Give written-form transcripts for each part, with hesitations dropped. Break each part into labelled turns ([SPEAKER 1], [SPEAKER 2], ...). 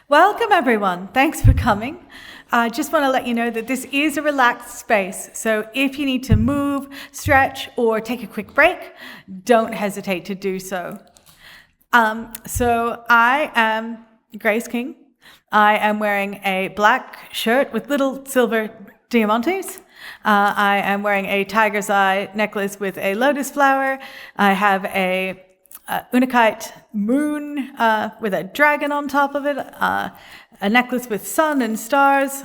[SPEAKER 1] Welcome, everyone. Thanks for coming. I just want to let you know that this is a relaxed space, so if you need to move, stretch, or take a quick break, don't hesitate to do so. So I am Grace King. I am wearing a black shirt with little silver diamantes. I am wearing a tiger's eye necklace with a lotus flower. I have a unakite moon with a dragon on top of it, a necklace with sun and stars,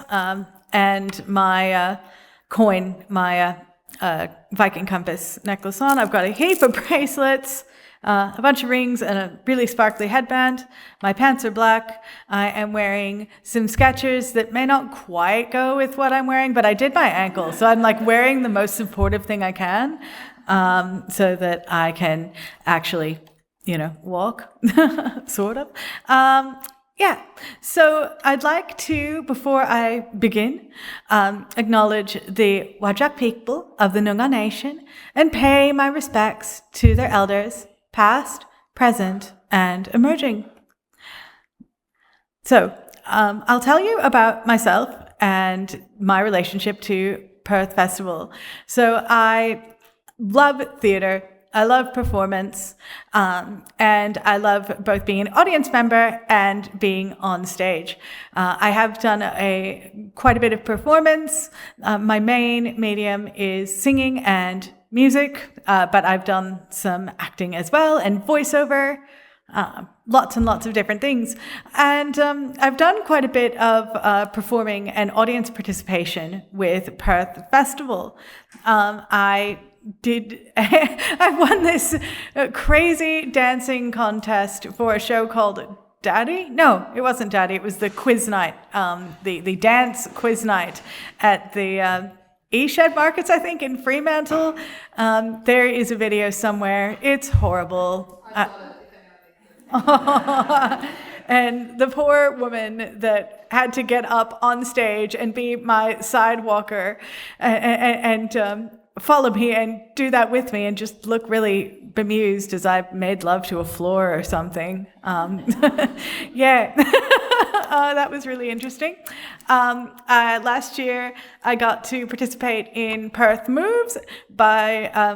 [SPEAKER 1] and my coin, my Viking compass necklace on. I've got a heap of bracelets, a bunch of rings, and a really sparkly headband. My pants are black. I am wearing some Skechers that may not quite go with what I'm wearing, but I did my ankle, so I'm like wearing the most supportive thing I can, so that I can actually, walk, sort of. So I'd like to, before I begin, acknowledge the Whadjuk people of the Noongar Nation and pay my respects to their elders, past, present, and emerging. So I'll tell you about myself and my relationship to Perth Festival. So I love theatre. I love performance, and I love both being an audience member and being on stage. I have done quite a bit of performance. My main medium is singing and music, but I've done some acting as well and voiceover, lots and lots of different things. And I've done quite a bit of performing and audience participation with Perth Festival. I won this crazy dancing contest for a show called Daddy? No, it wasn't Daddy. It was the quiz night, the dance quiz night at the E-Shed Markets, I think, in Fremantle. There is a video somewhere. It's horrible. And the poor woman that had to get up on stage and be my sidewalker and follow me and do that with me and just look really bemused as I made love to a floor or something. That was really interesting. Last year, I got to participate in Perth Moves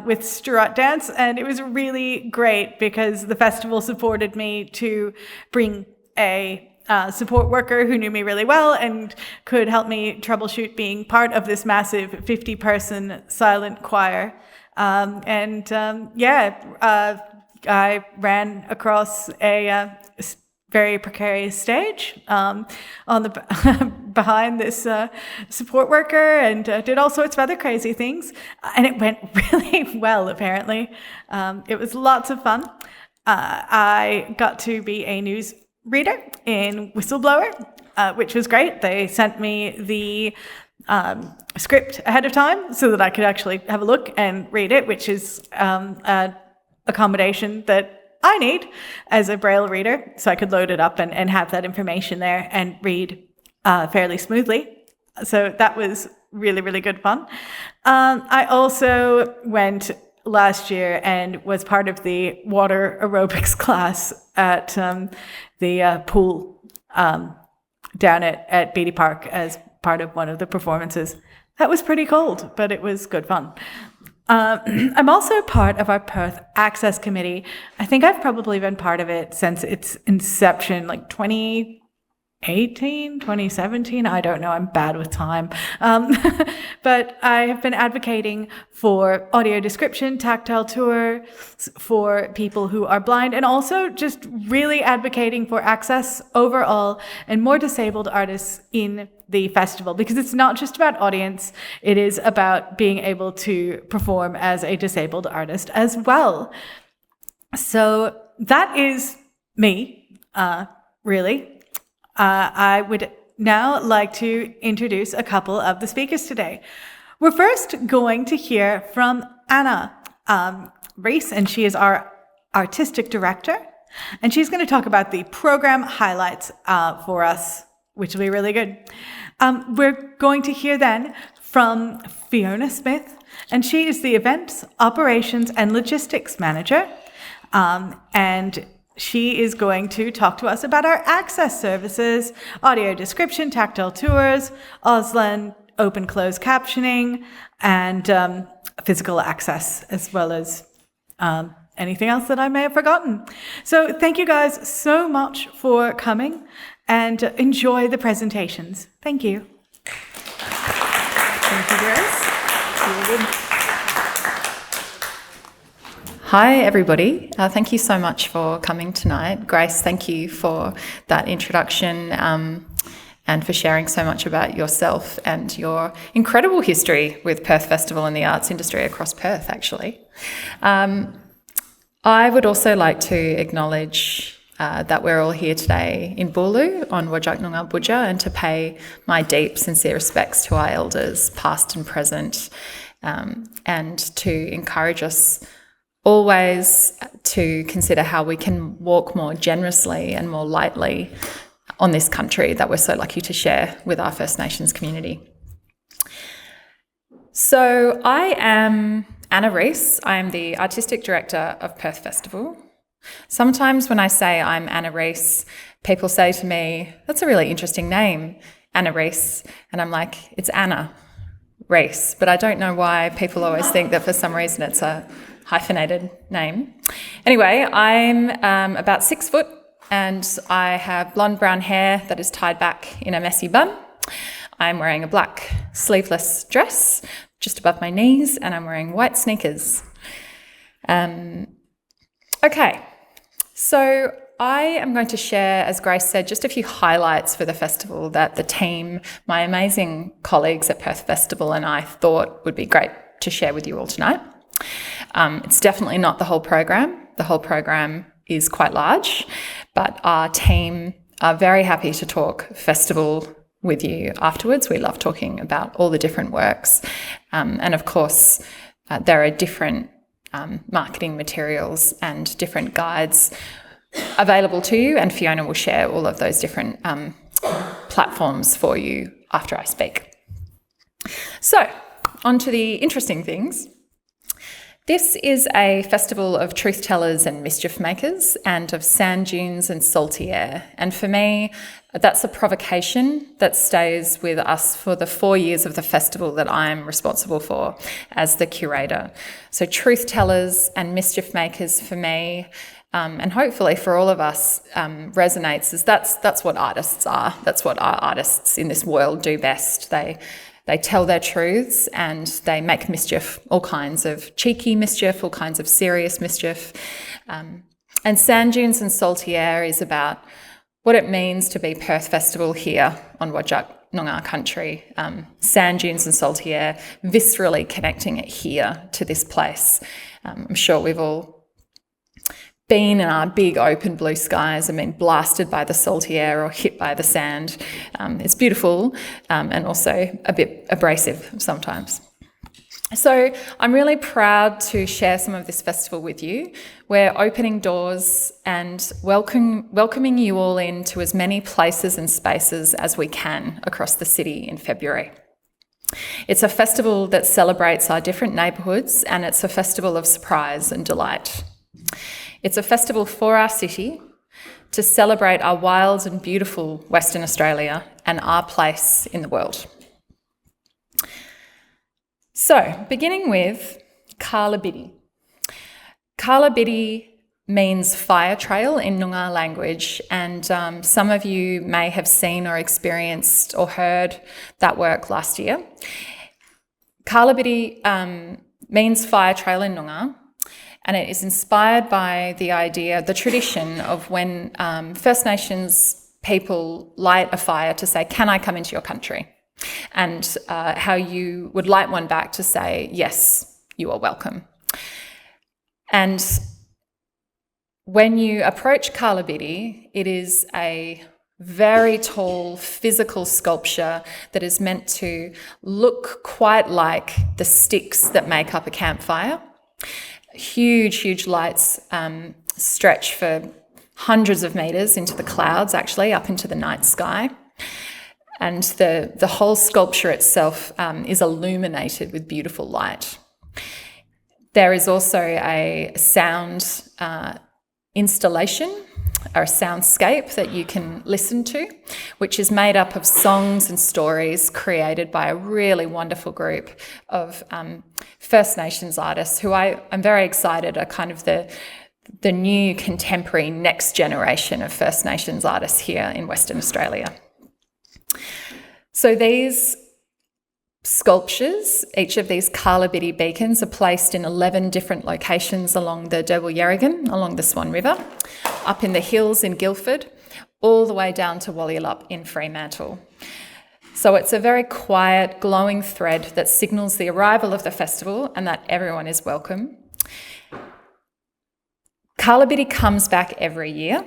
[SPEAKER 1] with Strut Dance, and it was really great because the festival supported me to bring a support worker who knew me really well and could help me troubleshoot being part of this massive 50-person silent choir. I ran across a very precarious stage on the behind this support worker and did all sorts of other crazy things. And it went really well, apparently. It was lots of fun. I got to be a news reader in Whistleblower, which was great. They sent me the script ahead of time so that I could actually have a look and read it, which is an accommodation that I need as a Braille reader, so I could load it up and have that information there and read fairly smoothly. So that was really, really good fun. I also went last year and was part of the water aerobics class at the pool down at Beatty Park as part of one of the performances. That was pretty cold, but it was good fun. I'm also part of our Perth Access Committee. I think I've probably been part of it since its inception, like 2018, 2017. I don't know. I'm bad with time. But I have been advocating for audio description, tactile tour for people who are blind, and also just really advocating for access overall and more disabled artists in the festival, because it's not just about audience, it is about being able to perform as a disabled artist as well. So that is me, really. I would now like to introduce a couple of the speakers today. We're first going to hear from Anna Reece, and she is our artistic director, and she's going to talk about the program highlights for us, which will be really good. We're going to hear then from Fiona Smith, and she is the Events, Operations and Logistics Manager. And She is going to talk to us about our access services, audio description, tactile tours, Auslan open-close captioning, and physical access, as well as anything else that I may have forgotten. So thank you guys so much for coming, and enjoy the presentations. Thank you.
[SPEAKER 2] Thank you, Grace. Hi, everybody. Thank you so much for coming tonight. Grace, thank you for that introduction and for sharing so much about yourself and your incredible history with Perth Festival and the arts industry across Perth, actually. I would also like to acknowledge that we're all here today in Boorloo on Whadjuk Noongar Boodjar, and to pay my deep, sincere respects to our elders, past and present, and to encourage us always to consider how we can walk more generously and more lightly on this country that we're so lucky to share with our First Nations community. So I am Anna Reece. I am the Artistic Director of Perth Festival. Sometimes when I say I'm Anna Reece, people say to me, that's a really interesting name, Anna Reece. And I'm like, it's Anna Reece. But I don't know why people always think that for some reason it's a hyphenated name. Anyway, I'm about 6 foot and I have blonde brown hair that is tied back in a messy bun. I'm wearing a black sleeveless dress just above my knees, and I'm wearing white sneakers. Okay, so I am going to share, as Grace said, just a few highlights for the festival that the team, my amazing colleagues at Perth Festival, and I thought would be great to share with you all tonight. It's definitely not the whole program. The whole program is quite large, but our team are very happy to talk festival with you afterwards. We love talking about all the different works. And of course, there are different marketing materials and different guides available to you, and Fiona will share all of those different platforms for you after I speak. So, on to the interesting things. This is a festival of truth tellers and mischief makers, and of sand dunes and salty air. And for me, that's a provocation that stays with us for the 4 years of the festival that I'm responsible for as the curator. So truth tellers and mischief makers for me, and hopefully for all of us, resonates as that's what artists are. That's what our artists in this world do best. They tell their truths and they make mischief, all kinds of cheeky mischief, all kinds of serious mischief. And Sand Dunes and Salty Air is about what it means to be Perth Festival here on Whadjuk Noongar country. Sand Dunes and Salty Air, viscerally connecting it here to this place. I'm sure we've all been in our big open blue skies and been blasted by the salty air or hit by the sand. It's beautiful and also a bit abrasive sometimes. So I'm really proud to share some of this festival with you. We're opening doors and welcoming you all into as many places and spaces as we can across the city in February. It's a festival that celebrates our different neighbourhoods, and it's a festival of surprise and delight. It's a festival for our city to celebrate our wild and beautiful Western Australia and our place in the world. So, beginning with Karla Bidi. Karla Bidi means fire trail in Noongar language, and some of you may have seen or experienced or heard that work last year. Karla Bidi means fire trail in Noongar, and it is inspired by the tradition of when First Nations people light a fire to say, "Can I come into your country?" And how you would light one back to say, "Yes, you are welcome." And when you approach Karla Bidi, it is a very tall physical sculpture that is meant to look quite like the sticks that make up a campfire. Huge lights stretch for hundreds of metres into the clouds, actually, up into the night sky. And the whole sculpture itself is illuminated with beautiful light. There is also a sound installation a soundscape that you can listen to, which is made up of songs and stories created by a really wonderful group of First Nations artists who I'm very excited are kind of the new contemporary next generation of First Nations artists here in Western Australia. So these sculptures, each of these Karla Bidi beacons, are placed in 11 different locations along the Derbarl Yerrigan, along the Swan River, up in the hills in Guildford, all the way down to Walyalup in Fremantle. So it's a very quiet, glowing thread that signals the arrival of the festival and that everyone is welcome. Karla Bidi comes back every year,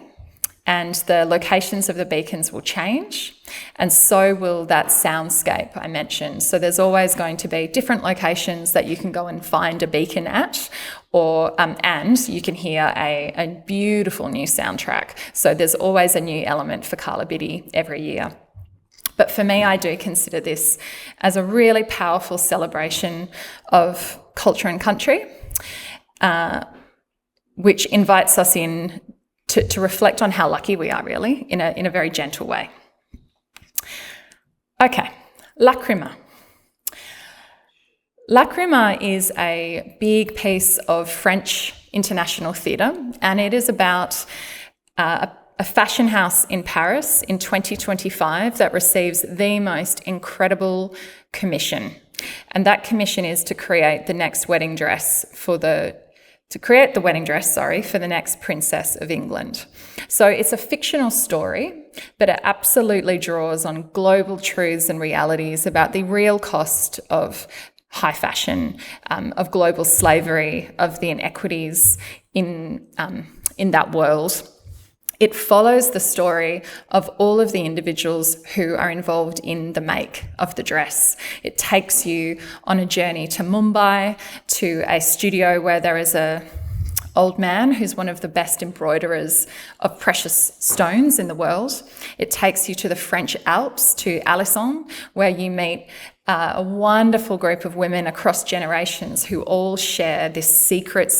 [SPEAKER 2] and the locations of the beacons will change, and so will that soundscape I mentioned. So there's always going to be different locations that you can go and find a beacon at, or and you can hear a beautiful new soundtrack. So there's always a new element for Karla Bidi every year. But for me, I do consider this as a really powerful celebration of culture and country, which invites us in to reflect on how lucky we are, really, in a very gentle way. Okay, LACRIMA. LACRIMA is a big piece of French international theatre, and it is about a fashion house in Paris in 2025 that receives the most incredible commission. And that commission is to create the next wedding dress for the next Princess of England. So it's a fictional story, but it absolutely draws on global truths and realities about the real cost of high fashion, of global slavery, of the inequities in that world. It follows the story of all of the individuals who are involved in the make of the dress. It takes you on a journey to Mumbai, to a studio where there is a old man who's one of the best embroiderers of precious stones in the world. It takes you to the French Alps, to Alençon, where you meet a wonderful group of women across generations who all share this secret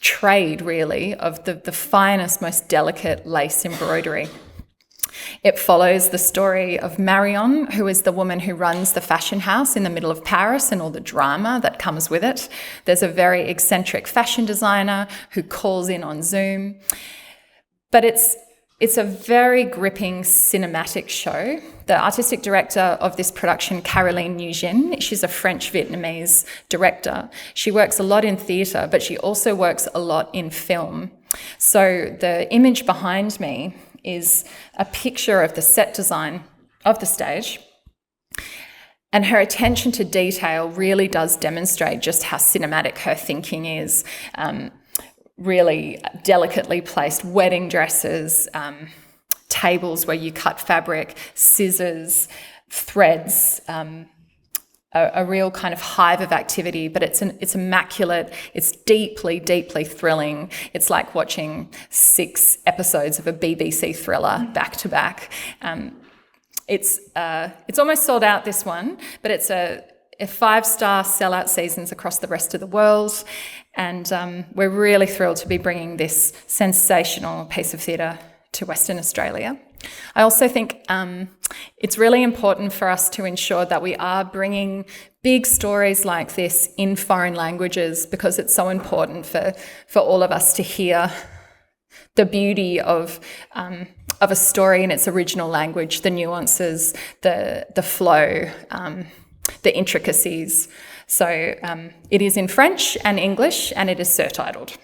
[SPEAKER 2] trade, really, of the finest, most delicate lace embroidery. It follows the story of Marion, who is the woman who runs the fashion house in the middle of Paris and all the drama that comes with it. There's a very eccentric fashion designer who calls in on Zoom. But it's a very gripping cinematic show. The artistic director of this production, Caroline Nugent, she's a French-Vietnamese director. She works a lot in theatre, but she also works a lot in film. So the image behind me is a picture of the set design of the stage. And her attention to detail really does demonstrate just how cinematic her thinking is. Really delicately placed wedding dresses, tables where you cut fabric, scissors, threads, a real kind of hive of activity, but it's immaculate, it's deeply, deeply thrilling. It's like watching 6 episodes of a BBC thriller back to back. It's almost sold out, this one, but it's a 5-star sellout seasons across the rest of the world, and we're really thrilled to be bringing this sensational piece of theatre to Western Australia. I also think it's really important for us to ensure that we are bringing big stories like this in foreign languages, because it's so important for all of us to hear the beauty of a story in its original language, the nuances, the flow, the intricacies. So it is in French and English, and it is surtitled.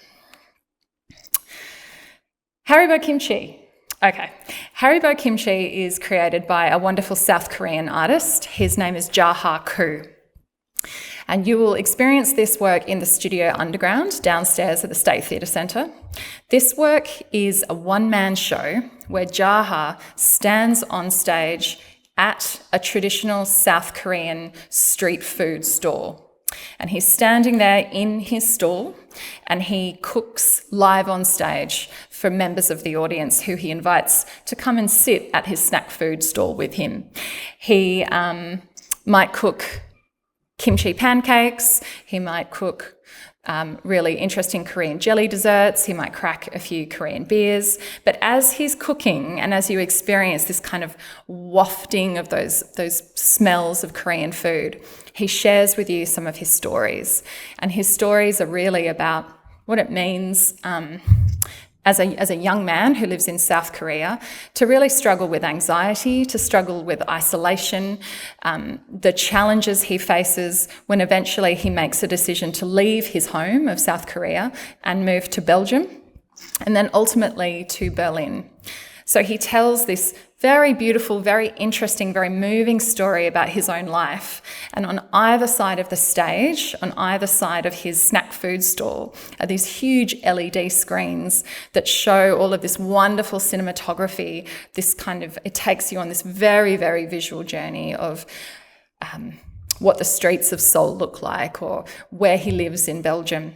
[SPEAKER 2] Haribo Kimchi. Okay, Haribo Kimchi is created by a wonderful South Korean artist. His name is Jaha Koo. And you will experience this work in the studio underground downstairs at the State Theatre Centre. This work is a one-man show where Jaha stands on stage at a traditional South Korean street food stall. And he's standing there in his stall, and he cooks live on stage for members of the audience who he invites to come and sit at his snack food stall with him. He might cook kimchi pancakes, he might cook really interesting Korean jelly desserts. He might crack a few Korean beers. But as he's cooking and as you experience this kind of wafting of those smells of Korean food, he shares with you some of his stories. And his stories are really about what it means as a young man who lives in South Korea to really struggle with anxiety, to struggle with isolation, the challenges he faces when eventually he makes a decision to leave his home of South Korea and move to Belgium, and then ultimately to Berlin. So he tells this very beautiful, very interesting, very moving story about his own life. And on either side of the stage, on either side of his snack food stall, are these huge LED screens that show all of this wonderful cinematography. It takes you on this very, very visual journey of what the streets of Seoul look like or where he lives in Belgium.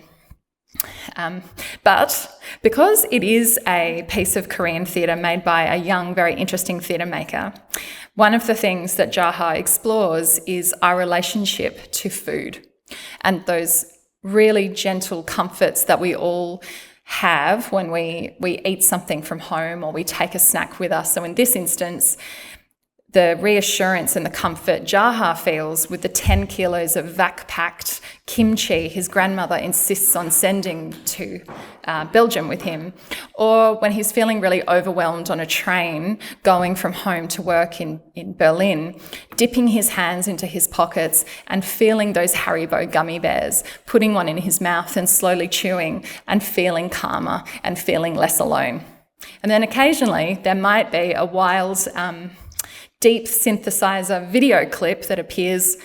[SPEAKER 2] But because it is a piece of Korean theatre made by a young, very interesting theatre maker, one of the things that Jaha explores is our relationship to food and those really gentle comforts that we all have when we eat something from home or we take a snack with us. So in this instance, the reassurance and the comfort Jaha feels with the 10 kilos of vac-packed kimchi his grandmother insists on sending to Belgium with him, or when he's feeling really overwhelmed on a train going from home to work in Berlin, dipping his hands into his pockets and feeling those Haribo gummy bears, putting one in his mouth and slowly chewing and feeling calmer and feeling less alone. And then occasionally there might be a wild deep synthesizer video clip that appears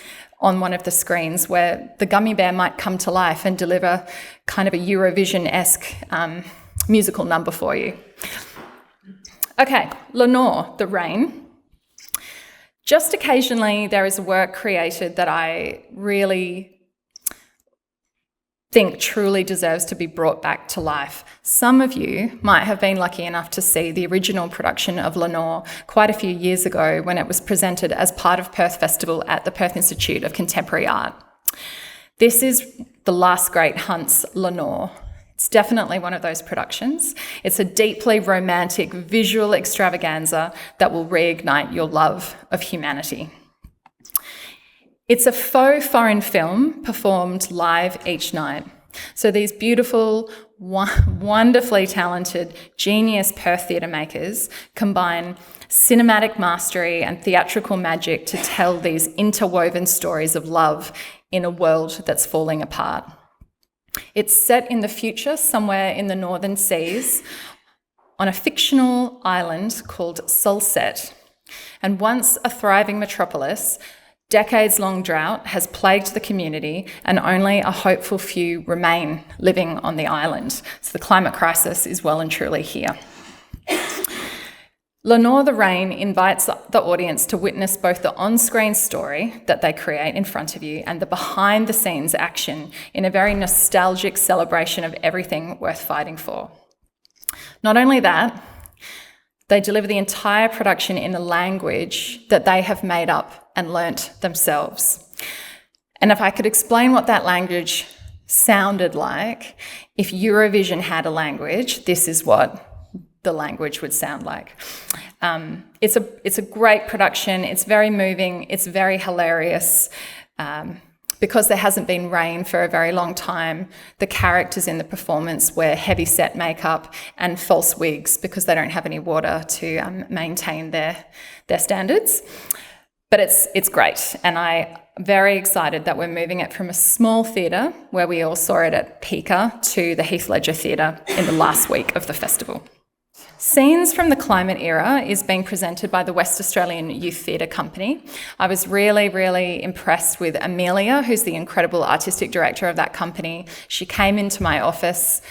[SPEAKER 2] on one of the screens where the gummy bear might come to life and deliver kind of a Eurovision-esque musical number for you. Okay, Lenore, the rain. Just occasionally there is work created that I really think truly deserves to be brought back to life. Some of you might have been lucky enough to see the original production of Lenore quite a few years ago when it was presented as part of Perth Festival at the Perth Institute of Contemporary Art. This is The Last Great Hunt's Lenore. It's definitely one of those productions. It's a deeply romantic visual extravaganza that will reignite your love of humanity. It's a faux foreign film performed live each night. So these beautiful, wonderfully talented, genius Perth theatre makers combine cinematic mastery and theatrical magic to tell these interwoven stories of love in a world that's falling apart. It's set in the future, somewhere in the northern seas, on a fictional island called Sulset. And once a thriving metropolis, decades-long drought has plagued the community and only a hopeful few remain living on the island. So the climate crisis is well and truly here. Lenore the Rain invites the audience to witness both the on-screen story that they create in front of you and the behind-the-scenes action in a very nostalgic celebration of everything worth fighting for. Not only that, they deliver the entire production in a language that they have made up and learnt themselves. And if I could explain what that language sounded like, if Eurovision had a language, this is what the language would sound like. It's a great production. It's very moving. It's very hilarious. Because there hasn't been rain for a very long time, the characters in the performance wear heavy-set makeup and false wigs because they don't have any water to maintain their standards. But it's great, and I'm very excited that we're moving it from a small theatre where we all saw it at Pika to the Heath Ledger Theatre in the last week of the festival. Scenes from the Climate Era is being presented by the West Australian Youth Theatre Company. I was really, really impressed with Amelia, who's the incredible artistic director of that company. She came into my office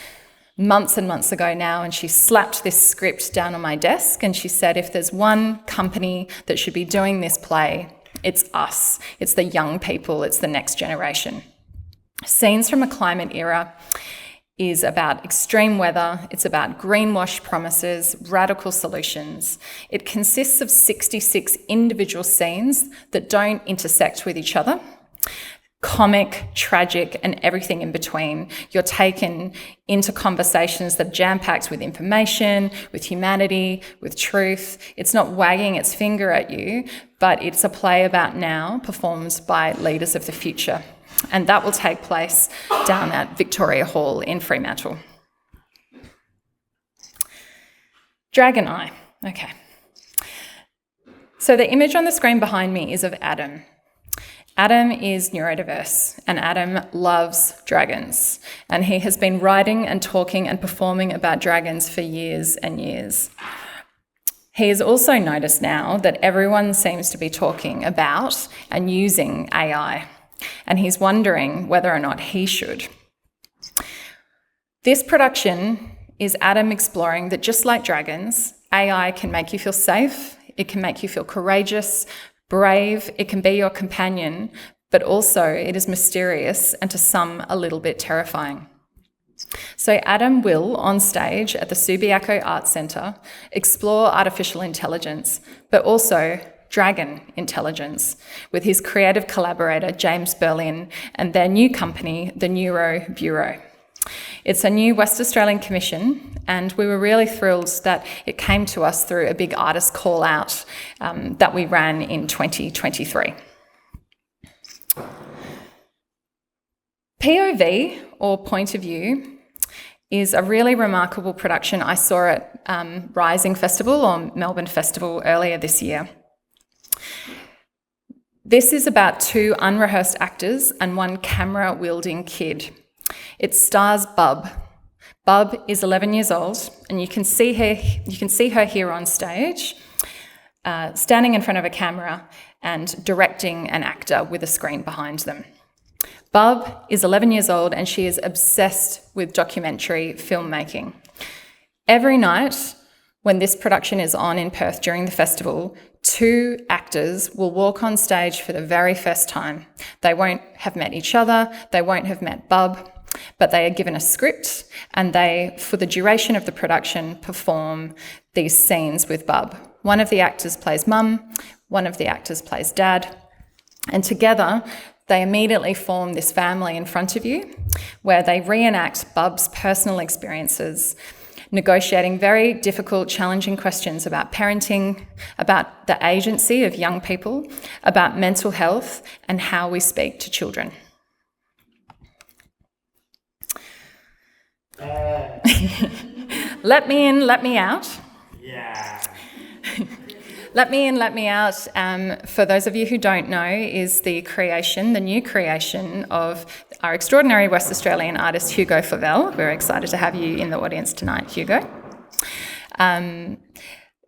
[SPEAKER 2] months and months ago now, and she slapped this script down on my desk and she said, if there's one company that should be doing this play, it's us. It's the young people. It's the next generation. Scenes from a Climate Era is about extreme weather, it's about greenwash promises, radical solutions. It consists of 66 individual scenes that don't intersect with each other, comic, tragic, and everything in between. You're taken into conversations that are jam-packed with information, with humanity, with truth. It's not wagging its finger at you, but it's a play about now performed by leaders of the future. And that will take place down at Victoria Hall in Fremantle. Dragon Eye. Okay. So the image on the screen behind me is of Adam. Adam is neurodiverse, and Adam loves dragons, and he has been writing and talking and performing about dragons for years and years. He has also noticed now that everyone seems to be talking about and using AI, and he's wondering whether or not he should. This production is Adam exploring that just like dragons, AI can make you feel safe, it can make you feel courageous, brave, it can be your companion, but also it is mysterious and to some a little bit terrifying. So Adam will, on stage at the Subiaco Arts Centre, explore artificial intelligence, but also dragon intelligence, with his creative collaborator James Berlin and their new company, the Neuro Bureau. It's a new West Australian commission, and we were really thrilled that it came to us through a big artist call out that we ran in 2023. POV, or point of view, is a really remarkable production I saw at Rising Festival or Melbourne Festival earlier this year. This is about two unrehearsed actors and one camera-wielding kid. It stars Bub. Bub is 11 years old, and you can see her here on stage, standing in front of a camera and directing an actor with a screen behind them. Bub is 11 years old, and she is obsessed with documentary filmmaking. Every night, when this production is on in Perth during the festival, two actors will walk on stage for the very first time. They won't have met each other, they won't have met Bub, but they are given a script, and they, for the duration of the production, perform these scenes with Bub. One of the actors plays mum, one of the actors plays dad, and together they immediately form this family in front of you, where they reenact Bub's personal experiences, negotiating very difficult, challenging questions about parenting, about the agency of young people, about mental health, and how we speak to children. Let me in, let me out.
[SPEAKER 3] Yeah.
[SPEAKER 2] Let me in, let me out, for those of you who don't know, is the new creation of our extraordinary West Australian artist, Hugo Favell. We're excited to have you in the audience tonight, Hugo.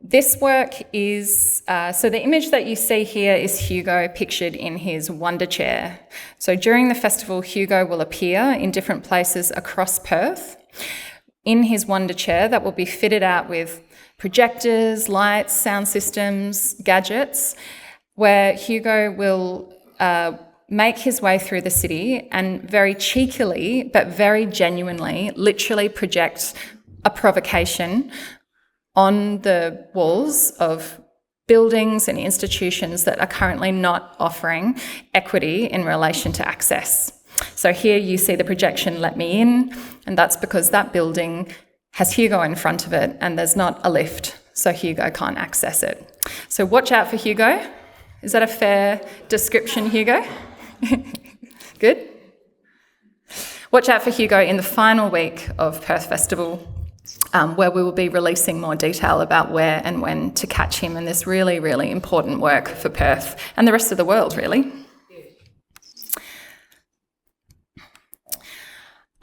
[SPEAKER 2] This work is, so the image that you see here is Hugo pictured in his wonder chair. So during the festival, Hugo will appear in different places across Perth in his wonder chair that will be fitted out with projectors, lights, sound systems, gadgets, where Hugo will make his way through the city and very cheekily, but very genuinely, literally project a provocation on the walls of buildings and institutions that are currently not offering equity in relation to access. So here you see the projection, "Let me in," and that's because that building has Hugo in front of it and there's not a lift, so Hugo can't access it. So watch out for Hugo. Is that a fair description, Hugo? Good? Watch out for Hugo in the final week of Perth Festival, where we will be releasing more detail about where and when to catch him in this really, really important work for Perth and the rest of the world, really.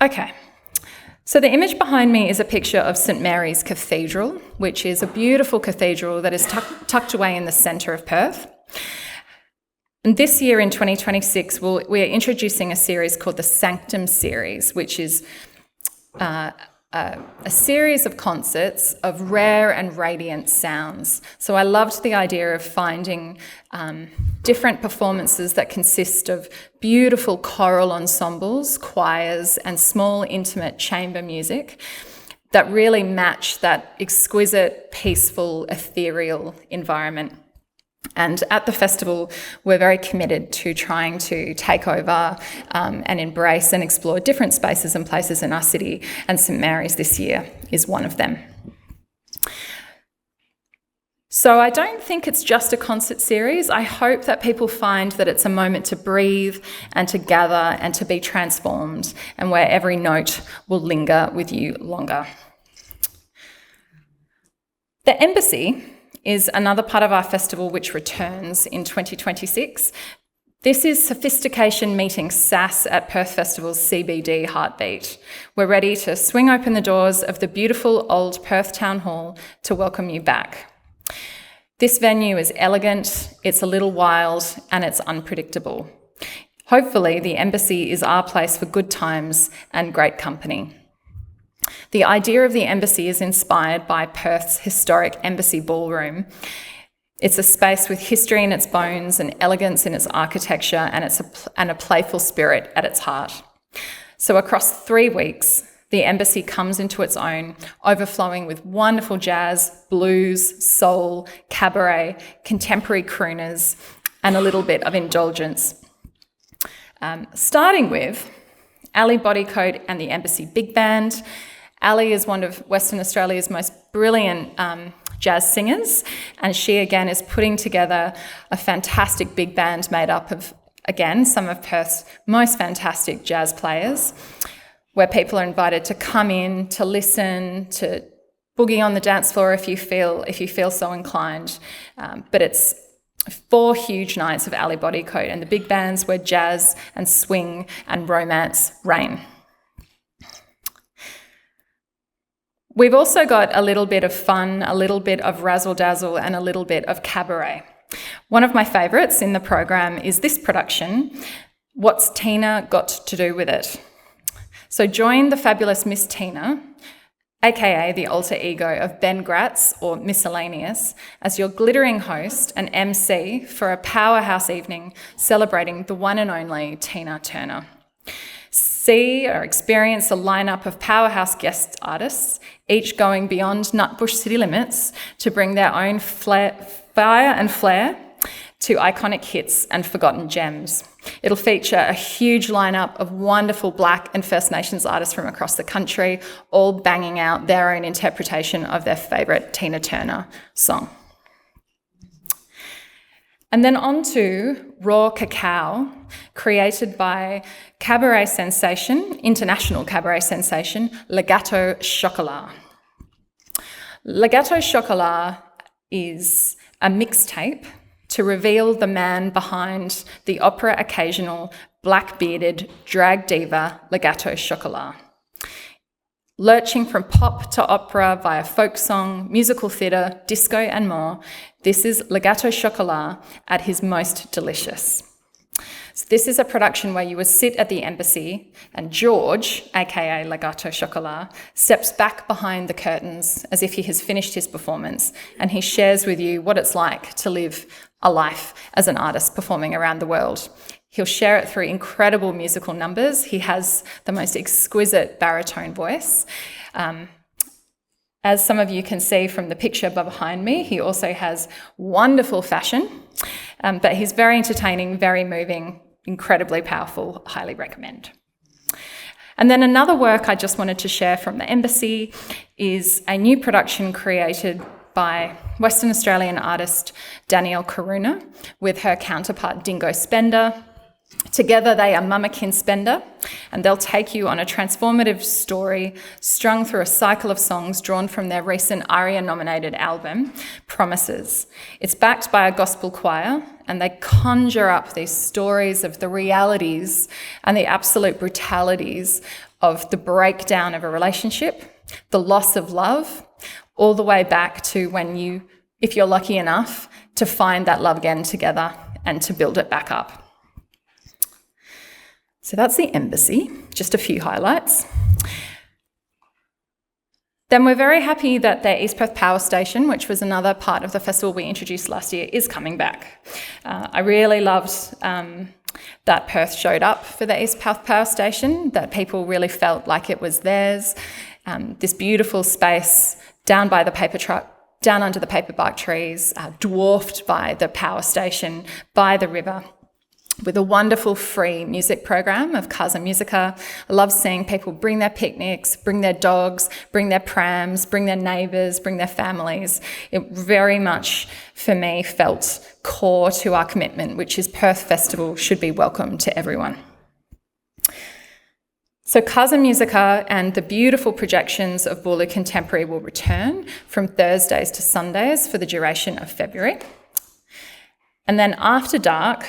[SPEAKER 2] Okay. So the image behind me is a picture of St Mary's Cathedral, which is a beautiful cathedral that is tucked away in the centre of Perth. And this year in 2026, we're introducing a series called the Sanctum Series, which is a series of concerts of rare and radiant sounds. So I loved the idea of finding different performances that consist of beautiful choral ensembles, choirs, and small intimate chamber music that really match that exquisite, peaceful, ethereal environment. And at the festival, we're very committed to trying to take over and embrace and explore different spaces and places in our city, and St Mary's this year is one of them. So I don't think it's just a concert series. I hope that people find that it's a moment to breathe and to gather and to be transformed, and where every note will linger with you longer. The Embassy is another part of our festival which returns in 2026. This is sophistication meeting sass at Perth Festival's CBD heartbeat. We're ready to swing open the doors of the beautiful old Perth Town Hall to welcome you back. This venue is elegant, it's a little wild, and it's unpredictable. Hopefully, the Embassy is our place for good times and great company. The idea of the Embassy is inspired by Perth's historic Embassy Ballroom. It's a space with history in its bones and elegance in its architecture, and a playful spirit at its heart. So across 3 weeks, the Embassy comes into its own, overflowing with wonderful jazz, blues, soul, cabaret, contemporary crooners, and a little bit of indulgence. Starting with Ali Bodycoat and the Embassy Big Band. Ali is one of Western Australia's most brilliant jazz singers, and she again is putting together a fantastic big band made up of, again, some of Perth's most fantastic jazz players, where people are invited to come in, to listen, to boogie on the dance floor if you feel so inclined. But it's 4 huge nights of Ali Bodycoat and the big bands where jazz and swing and romance reign. We've also got a little bit of fun, a little bit of razzle-dazzle, and a little bit of cabaret. One of my favourites in the program is this production, What's Tina Got to Do With It? So join the fabulous Miss Tina, aka the alter ego of Ben Gratz or Miscellaneous, as your glittering host and MC for a powerhouse evening celebrating the one and only Tina Turner. See or experience a lineup of powerhouse guest artists, each going beyond Nutbush city limits to bring their own fire and flair to iconic hits and forgotten gems. It'll feature a huge lineup of wonderful Black and First Nations artists from across the country, all banging out their own interpretation of their favourite Tina Turner song. And then on to Raw Cacao, created by cabaret sensation, international cabaret sensation, Le Gâteau Chocolat. Le Gâteau Chocolat is a mixtape to reveal the man behind the opera occasional black-bearded drag diva Le Gâteau Chocolat. Lurching from pop to opera via folk song, musical theatre, disco and more, this is Le Gâteau Chocolat at his most delicious. So this is a production where you would sit at the Embassy and George, aka Le Gâteau Chocolat, steps back behind the curtains as if he has finished his performance, and he shares with you what it's like to live a life as an artist performing around the world. He'll share it through incredible musical numbers. He has the most exquisite baritone voice. As some of you can see from the picture behind me, he also has wonderful fashion, but he's very entertaining, very moving, incredibly powerful, highly recommend. And then another work I just wanted to share from the Embassy is a new production created by Western Australian artist Danielle Karuna with her counterpart Dingo Spender. Together they are Mummakin Spender, and they'll take you on a transformative story strung through a cycle of songs drawn from their recent ARIA-nominated album, Promises. It's backed by a gospel choir, and they conjure up these stories of the realities and the absolute brutalities of the breakdown of a relationship, the loss of love, all the way back to when you, if you're lucky enough, to find that love again together and to build it back up. So that's the Embassy, just a few highlights. Then we're very happy that the East Perth Power Station, which was another part of the festival we introduced last year, is coming back. I really loved that Perth showed up for the East Perth Power Station, that people really felt like it was theirs. This beautiful space down by the paper truck down under the paperbark trees, dwarfed by the power station, by the river, with a wonderful free music program of Casa Musica. I love seeing people bring their picnics, bring their dogs, bring their prams, bring their neighbours, bring their families. It very much, for me, felt core to our commitment, which is Perth Festival should be welcome to everyone. So Casa Musica and the beautiful projections of Boorloo Contemporary will return from Thursdays to Sundays for the duration of February. And then after dark,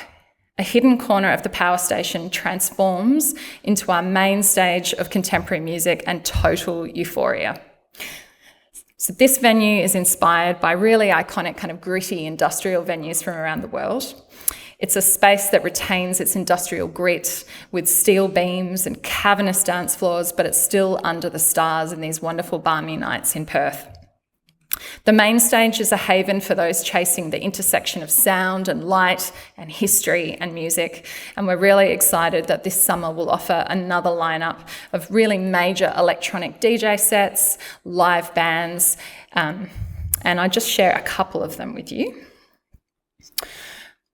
[SPEAKER 2] a hidden corner of the power station transforms into our main stage of contemporary music and total euphoria. So this venue is inspired by really iconic kind of gritty industrial venues from around the world. It's a space that retains its industrial grit with steel beams and cavernous dance floors, but it's still under the stars in these wonderful balmy nights in Perth. The main stage is a haven for those chasing the intersection of sound and light and history and music, and we're really excited that this summer will offer another lineup of really major electronic DJ sets, live bands, and I'll just share a couple of them with you.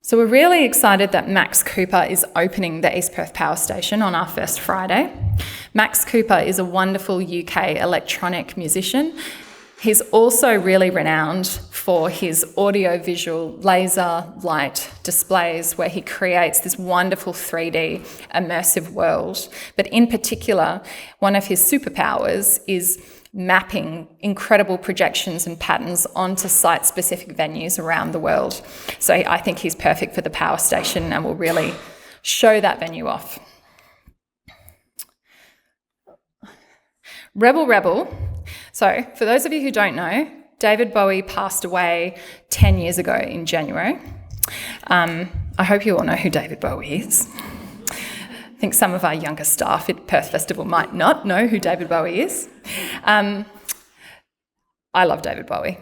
[SPEAKER 2] So we're really excited that Max Cooper is opening the East Perth Power Station on our first Friday. Max Cooper is a wonderful UK electronic musician. He's also really renowned for his audio-visual laser light displays where he creates this wonderful 3D immersive world. But in particular, one of his superpowers is mapping incredible projections and patterns onto site-specific venues around the world. So I think he's perfect for the power station and will really show that venue off. Rebel Rebel. So for those of you who don't know, David Bowie passed away 10 years ago in January. I hope you all know who David Bowie is. I think some of our younger staff at Perth Festival might not know who David Bowie is. I love David Bowie.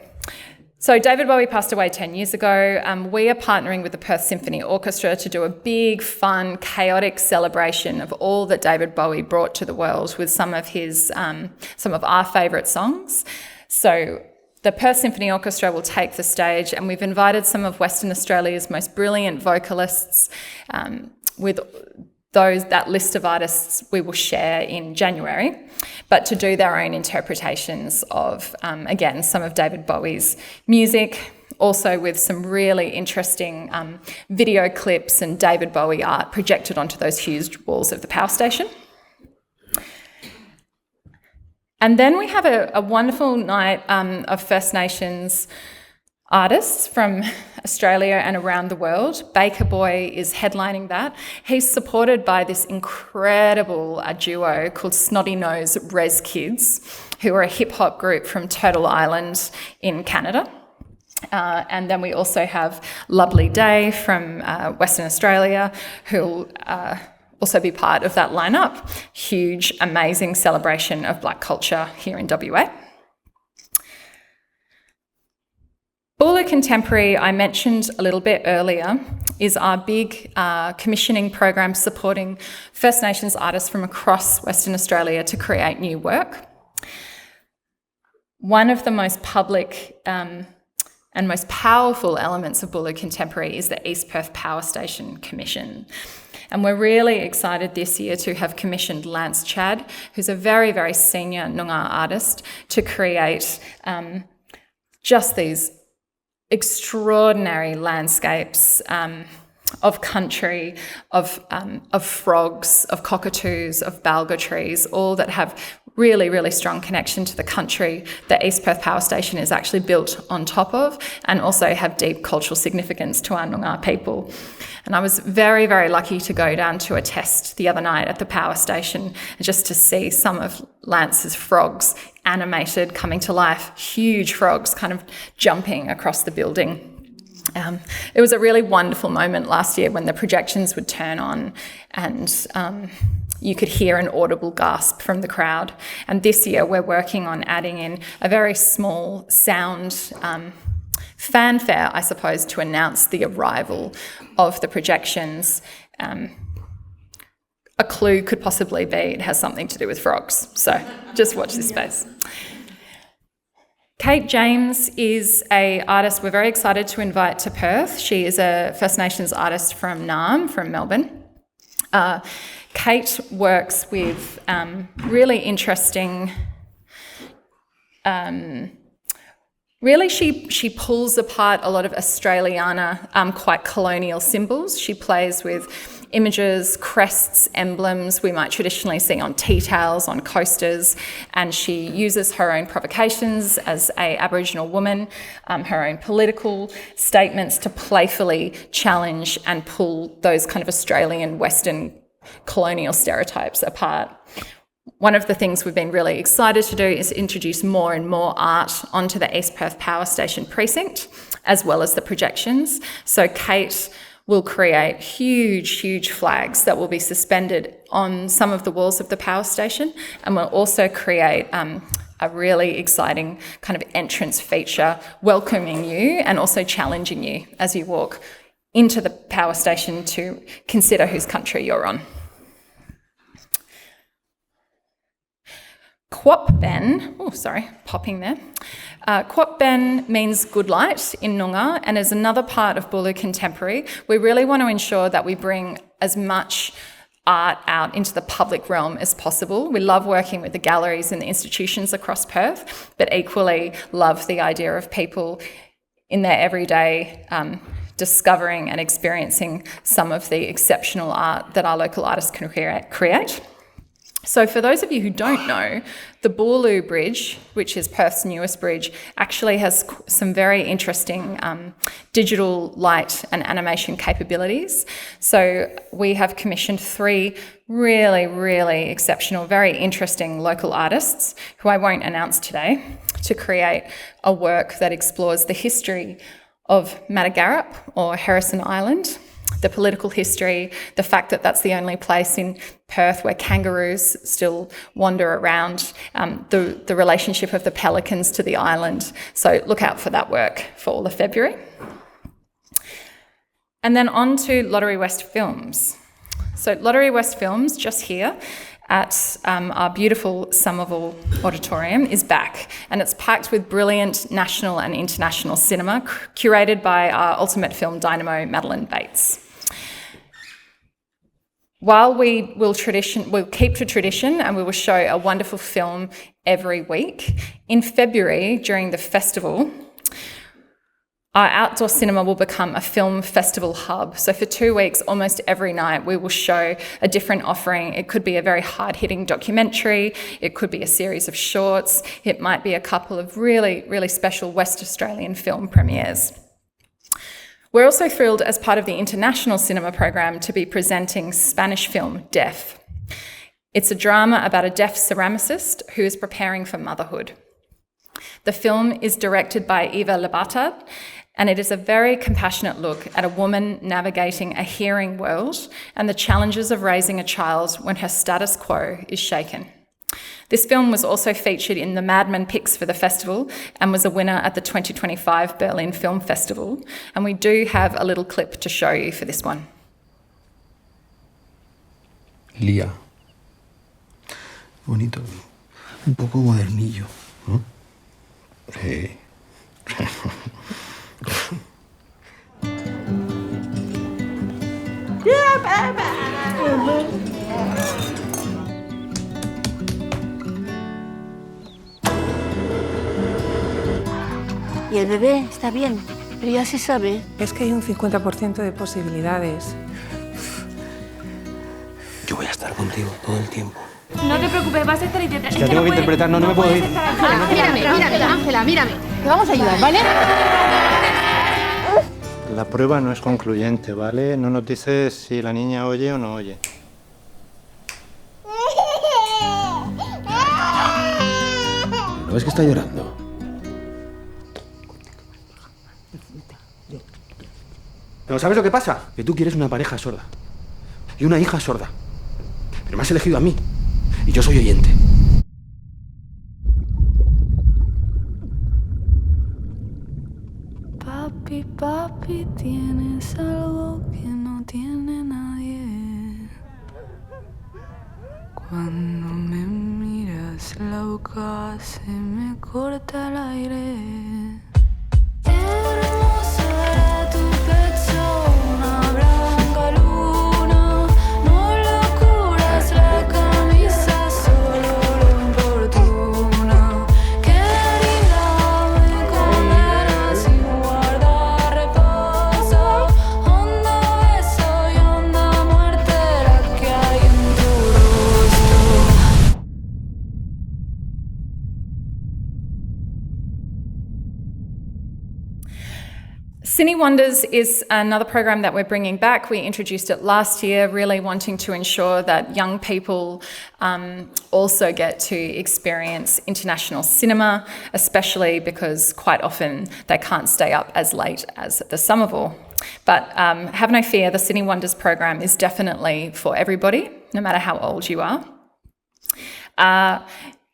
[SPEAKER 2] So David Bowie passed away 10 years ago. We are partnering with the Perth Symphony Orchestra to do a big, fun, chaotic celebration of all that David Bowie brought to the world with some of our favourite songs. So the Perth Symphony Orchestra will take the stage, and we've invited some of Western Australia's most brilliant vocalists with that list of artists we will share in January, but to do their own interpretations of, again, some of David Bowie's music, also with some really interesting video clips and David Bowie art projected onto those huge walls of the power station. And then we have a wonderful night of First Nations artists from Australia and around the world. Baker Boy is headlining that. He's supported by this incredible duo called Snotty Nose Res Kids, who are a hip-hop group from Turtle Island in Canada. And then we also have Lovely Day from Western Australia, who'll also be part of that lineup. Huge, amazing celebration of Black culture here in WA. Boorloo Contemporary, I mentioned a little bit earlier, is our big commissioning program supporting First Nations artists from across Western Australia to create new work. One of the most public and most powerful elements of Boorloo Contemporary is the East Perth Power Station Commission. And we're really excited this year to have commissioned Lance Chad, who's a very, very senior Noongar artist, to create just these extraordinary landscapes of country, of frogs, of cockatoos, of balga trees, all that have really, really strong connection to the country that East Perth Power Station is actually built on top of, and also have deep cultural significance to our Noongar people. And I was very, very lucky to go down to a test the other night at the power station just to see some of Lance's frogs animated, coming to life, huge frogs kind of jumping across the building. It was a really wonderful moment last year when the projections would turn on and you could hear an audible gasp from the crowd. And this year we're working on adding in a very small sound fanfare, I suppose, to announce the arrival of the projections. A clue could possibly be it has something to do with frogs. So just watch this space. Kate James is an artist we're very excited to invite to Perth. She is a First Nations artist from Naarm, from Melbourne. Kate works with really interesting... Really, she pulls apart a lot of Australiana, quite colonial symbols. She plays with images, crests, emblems we might traditionally see on tea towels, on coasters, and she uses her own provocations as an Aboriginal woman, her own political statements to playfully challenge and pull those kind of Australian Western colonial stereotypes apart. One of the things we've been really excited to do is introduce more and more art onto the East Perth Power Station precinct, as well as the projections. So Kate will create huge flags that will be suspended on some of the walls of the power station, and we'll also create a really exciting kind of entrance feature welcoming you and also challenging you as you walk into the power station to consider whose country you're on. Kwop Ben, popping there. Kwop Ben means good light in Noongar and is another part of Boorloo Contemporary. We really want to ensure that we bring as much art out into the public realm as possible. We love working with the galleries and the institutions across Perth, but equally love the idea of people in their everyday discovering and experiencing some of the exceptional art that our local artists can create. So for those of you who don't know, the Boorloo Bridge, which is Perth's newest bridge, actually has some very interesting digital light and animation capabilities. So we have commissioned 3 really exceptional, very interesting local artists, who I won't announce today, to create a work that explores the history of Madagarup or Harrison Island, the political history, the fact that that's the only place in Perth where kangaroos still wander around, the relationship of the pelicans to the island. So look out for that work for all of February. And then on to Lottery West Films. So Lottery West Films, just here at our beautiful Somerville Auditorium, is back, and it's packed with brilliant national and international cinema, curated by our ultimate film dynamo, Madeline Bates. While we'll keep to tradition and we will show a wonderful film every week, in February, during the festival, our outdoor cinema will become a film festival hub. So for 2 weeks, almost every night, we will show a different offering. It could be a very hard-hitting documentary. It could be a series of shorts. It might be a couple of really special West Australian film premieres. We're also thrilled, as part of the international cinema program, to be presenting Spanish film Deaf. It's a drama about a deaf ceramicist who is preparing for motherhood. The film is directed by Eva Labatad, and it is a very compassionate look at a woman navigating a hearing world and the challenges of raising a child when her status quo is shaken. This film was also featured in the Madman picks for the festival and was a winner at the 2025 Berlin Film Festival. And we do have a little clip to show you for this one.
[SPEAKER 3] Lía. Bonito. Un poco modernillo. ¿No? Sí.
[SPEAKER 4] Y el bebé está bien, pero ya se sabe.
[SPEAKER 5] Es que hay un 50% de posibilidades.
[SPEAKER 3] Yo voy a estar contigo todo el tiempo.
[SPEAKER 6] No te preocupes, vas a estar idiota.
[SPEAKER 3] Ya tengo que interpretar, no me puedo ir.
[SPEAKER 4] Ángela, mírame. Te vamos a ayudar, ¿vale?
[SPEAKER 7] La prueba no es concluyente, ¿vale? No nos dices si la niña oye o no oye.
[SPEAKER 3] ¿No ves que está llorando? Pero ¿sabes lo que pasa? Que tú quieres una pareja sorda y una hija sorda. Pero me has elegido a mí y yo soy oyente.
[SPEAKER 1] Papi, papi, tienes algo que no tiene nadie. Cuando me miras
[SPEAKER 8] es loca, se me corta el aire. Hermoso era tu pecho, una blanca luna. No lo curas la camisa, solo lo importuna. Querida, me condenas sin guardar reposo. Hondo beso y honda muerte la que hay en tu rostro.
[SPEAKER 2] Cine Wonders is another program that we're bringing back. We introduced it last year, really wanting to ensure that young people also get to experience international cinema, especially because quite often they can't stay up as late as the Somerville. But have no fear, the Cine Wonders program is definitely for everybody, no matter how old you are.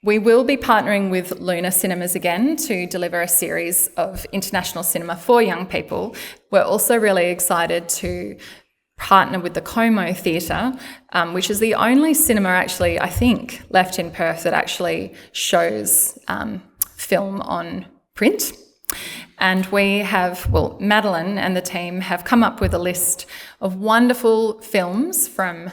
[SPEAKER 2] We will be partnering with Luna Cinemas again to deliver a series of international cinema for young people. We're also really excited to partner with the Como Theatre, which is the only cinema actually, I think, left in Perth that actually shows film on print. And we have, well, Madeline and the team have come up with a list of wonderful films from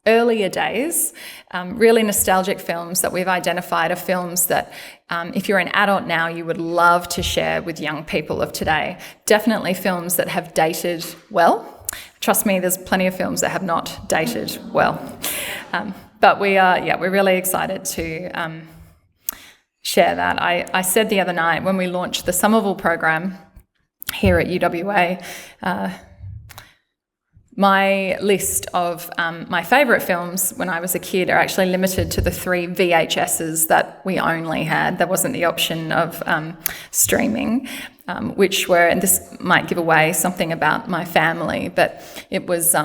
[SPEAKER 2] earlier days, really nostalgic films that we've identified are films that if you're an adult now, you would love to share with young people of today. Definitely films that have dated well. Trust me, there's plenty of films that have not dated well. But we're really excited to share that. I said the other night when we launched the Somerville program here at UWA, my list of my favourite films when I was a kid are actually limited to the 3 VHSs that we only had. There wasn't the option of streaming, which were, and this might give away something about my family, but it was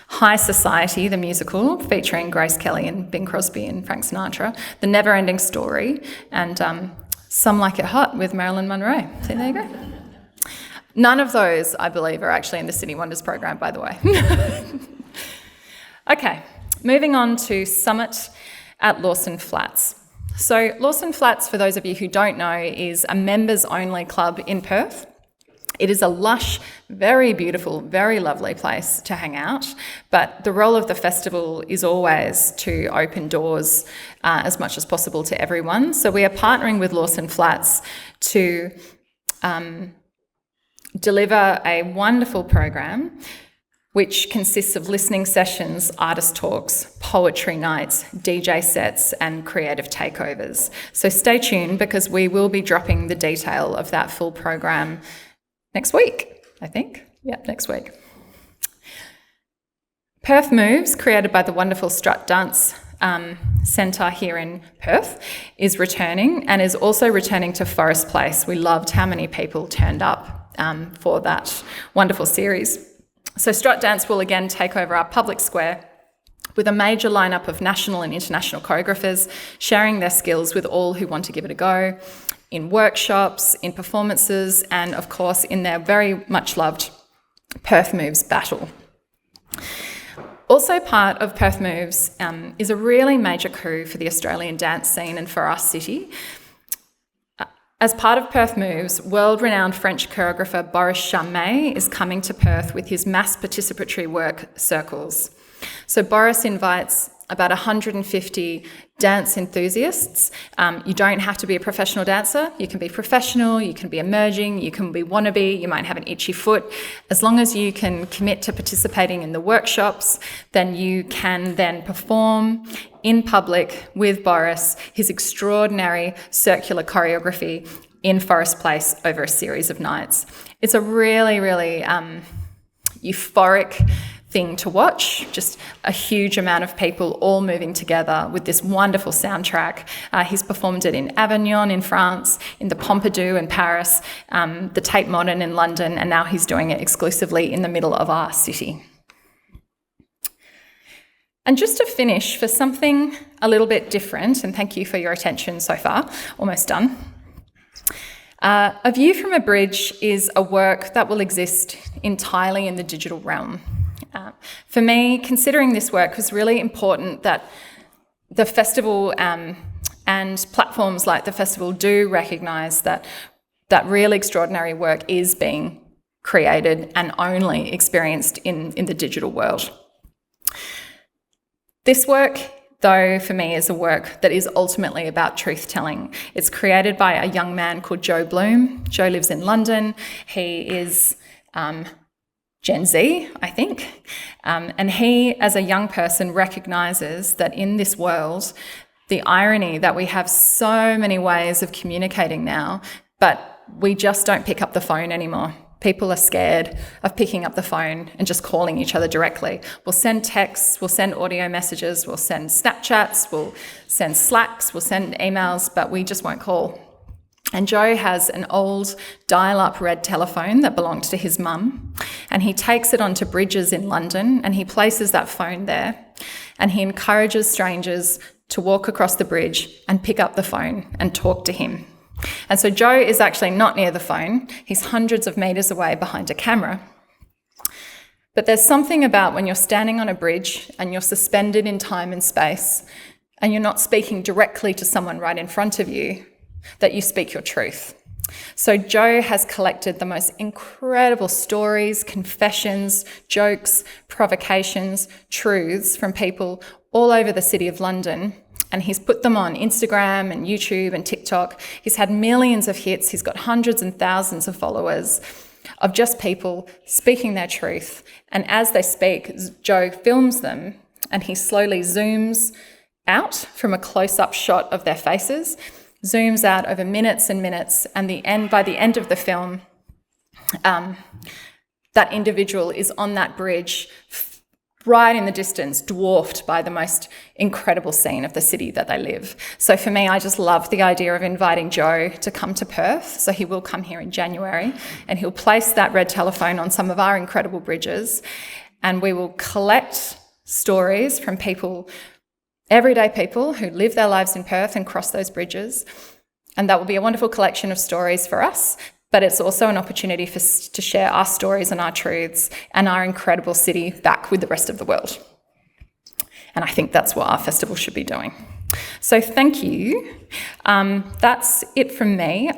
[SPEAKER 2] High Society, the musical, featuring Grace Kelly and Bing Crosby and Frank Sinatra, The Never-Ending Story, and Some Like It Hot with Marilyn Monroe. So there you go. None of those, I believe, are actually in the Cine Wonders program, by the way. Okay, moving on to Summit at Lawson Flats. So Lawson Flats, for those of you who don't know, is a members-only club in Perth. It is a lush, very beautiful, very lovely place to hang out, but the role of the festival is always to open doors as much as possible to everyone. So we are partnering with Lawson Flats to deliver a wonderful program which consists of listening sessions, artist talks, poetry nights, DJ sets and creative takeovers. So stay tuned because we will be dropping the detail of that full program next week, I think. Yeah, next week. Perth Moves, created by the wonderful Strut Dance Centre here in Perth, is returning and is also returning to Forest Place. We loved how many people turned up for that wonderful series. So Strut Dance will again take over our public square with a major lineup of national and international choreographers sharing their skills with all who want to give it a go in workshops, in performances, and of course in their very much loved Perth Moves battle. Also part of Perth Moves is a really major coup for the Australian dance scene and for our city. As part of Perth Moves, world-renowned French choreographer Boris Charmet is coming to Perth with his mass participatory work circles. So Boris invites about 150 dance enthusiasts. You don't have to be a professional dancer. You can be professional, you can be emerging, you can be wannabe, you might have an itchy foot. As long as you can commit to participating in the workshops, then you can then perform in public with Boris his extraordinary circular choreography in Forest Place over a series of nights. It's a really, really euphoric thing to watch, just a huge amount of people all moving together with this wonderful soundtrack. He's performed it in Avignon in France, in the Pompidou in Paris, the Tate Modern in London, and now he's doing it exclusively in the middle of our city. And just to finish, for something a little bit different, and thank you for your attention so far, almost done. A View from a Bridge is a work that will exist entirely in the digital realm. For me, considering this work was really important that the festival and platforms like the festival do recognise that real extraordinary work is being created and only experienced in the digital world. This work, though, for me, is a work that is ultimately about truth-telling. It's created by a young man called Joe Bloom. Joe lives in London. He is Gen Z, I think. And he, as a young person, recognises that in this world, the irony that we have so many ways of communicating now, but we just don't pick up the phone anymore. People are scared of picking up the phone and just calling each other directly. We'll send texts, we'll send audio messages, we'll send Snapchats, we'll send Slacks, we'll send emails, but we just won't call. And Joe has an old dial-up red telephone that belonged to his mum, and he takes it onto bridges in London and he places that phone there, and he encourages strangers to walk across the bridge and pick up the phone and talk to him. And so Joe is actually not near the phone. He's hundreds of metres away behind a camera. But there's something about when you're standing on a bridge and you're suspended in time and space and you're not speaking directly to someone right in front of you, that you speak your truth. So Joe has collected the most incredible stories, confessions, jokes, provocations, truths from people all over the City of London, and he's put them on Instagram and YouTube and TikTok. He's had millions of hits. He's got hundreds and thousands of followers of just people speaking their truth. And as they speak, Joe films them and he slowly zooms out from a close-up shot of their faces, zooms out over minutes and minutes, and by the end of the film, that individual is on that bridge right in the distance, dwarfed by the most incredible scene of the city that they live. So for me, I just love the idea of inviting Joe to come to Perth. So he will come here in January and he'll place that red telephone on some of our incredible bridges, and we will collect stories from people, everyday people who live their lives in Perth and cross those bridges. And that will be a wonderful collection of stories for us, but it's also an opportunity to share our stories and our truths and our incredible city back with the rest of the world. And I think that's what our festival should be doing. So thank you. That's it from me.